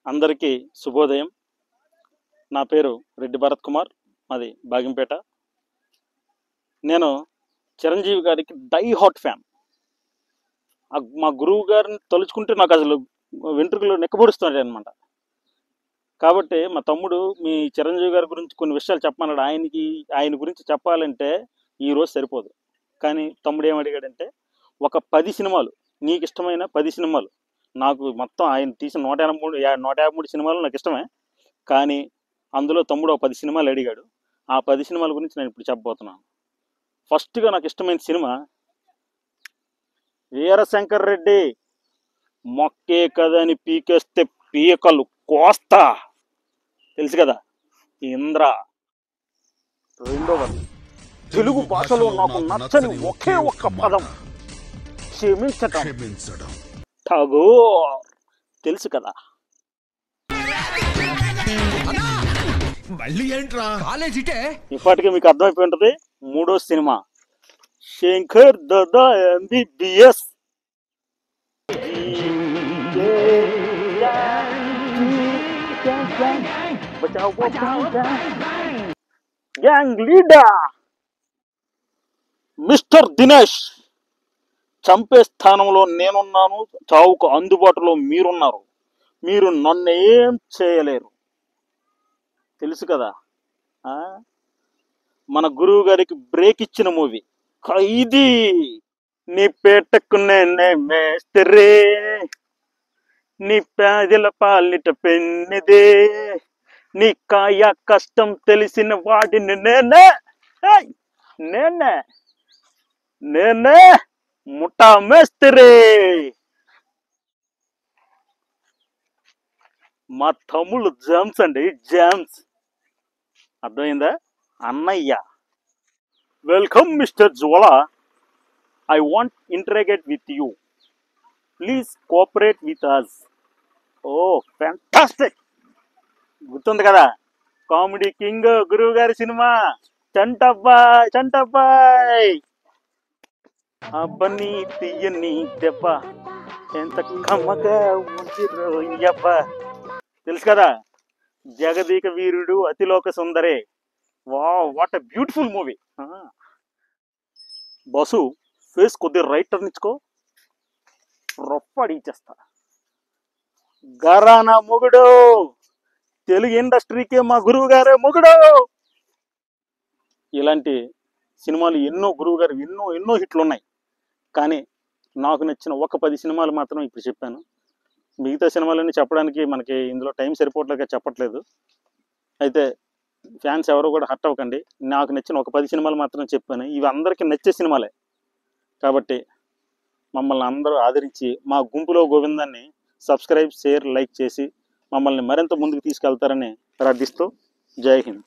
అందరికీ శుభోదయం. నా పేరు రెడ్డి భరత్ కుమార్, మాది బాగంపేట. నేను చిరంజీవి గారికి డై హాట్ ఫ్యాన్. మా గురువు గారిని తలుచుకుంటే నాకు అసలు వెంట్రుకలు నెక్కబొడుస్తున్నాడు అనమాట. కాబట్టి మా తమ్ముడు మీ చిరంజీవి గారి గురించి కొన్ని విషయాలు చెప్పమన్నాడు. ఆయన గురించి చెప్పాలంటే ఈరోజు సరిపోదు. కానీ తమ్ముడు ఏమడిగాడంటే, ఒక 10 సినిమాలు, నీకు ఇష్టమైన 10 సినిమాలు. నాకు మొత్తం ఆయన తీసిన 153 సినిమాలు నాకు ఇష్టమే. కానీ అందులో తమ్ముడు 10 సినిమాలు అడిగాడు. ఆ 10 సినిమాల గురించి నేను ఇప్పుడు చెప్పబోతున్నాను. ఫస్ట్గా నాకు ఇష్టమైన సినిమా వీరశంకర్ రెడ్డి. మొక్కే కదని పీకేస్తే పీకలు కోస్తా, తెలుసు కదా. ఇంద్ర. రెండవది, తెలుగు భాషలో నాకు నచ్చని ఒకే ఒక్క పదం క్షమించటం. ఠగోర్, తెలుసు కదా. ఇప్పటికే మీకు అర్థమైపోయి ఉంటుంది. మూడో cinema Shankar Dada MBBS. Gang leader mister Dinesh. చంపే స్థానంలో నేనున్నాను, చావుకు అందుబాటులో మీరున్నారు. మీరు నన్ను ఏం చేయలేరు, తెలుసు కదా. మన గురువు గారికి బ్రేక్ ఇచ్చిన మూవీ ఖైదీ. నీ పేటకు నేనే మేస్త్రే, నీ పేదల పాలిట పెన్నిదే, నీ కాయ కష్టం తెలిసిన వాడిని నేనే నేనే నేనే ముఠా మేస్త్రే. మా తమ్ముళ్ళు జామ్స్ అండి, జామ్స్. అర్థమైందా? అన్నయ్య. Welcome mister Jwala. I want interrogate with you. Please cooperate with us. Oh fantastic. గుర్తుంది కదా, కామెడీ కింగ్ గురువు గారి సినిమా చంటబ్బాయ్. చంటబ్బాయ్ అబ్బని తీయని దెబ్బ ఎంత కమ్మగా ఉంది రోయ్యబ్బ, తెలుసు కదా. జగదీక వీరుడు అతిలోక సుందరే. What a beautiful movie. బసు ఫేస్ కొద్దిగా రైట్ టర్న్ ఇచ్చుకో, రొప్ప అడిగిచ్చేస్తా. గరానా మొగుడు, తెలుగు ఇండస్ట్రీకి మా గురువు గారే మొగుడు. ఇలాంటి సినిమాలు ఎన్నో, గురువు గారు ఎన్నో హిట్లు ఉన్నాయి. కానీ నాకు నచ్చిన ఒక 10 సినిమాలు మాత్రం ఇప్పుడు చెప్పాను. మిగతా సినిమాలన్నీ చెప్పడానికి మనకి ఇందులో టైం సరిపోవట్లేక చెప్పట్లేదు. అయితే ఫ్యాన్స్ ఎవరు కూడా హర్ట్ అవ్వకండి. నాకు నచ్చిన ఒక 10 సినిమాలు మాత్రం చెప్పాను. ఇవి అందరికీ నచ్చే సినిమాలే. కాబట్టి మమ్మల్ని అందరూ ఆదరించి మా గుంపులో గోవిందాన్ని సబ్స్క్రైబ్, షేర్, లైక్ చేసి మమ్మల్ని మరింత ముందుకు తీసుకెళ్తారని ప్రార్థిస్తూ జై హింద్.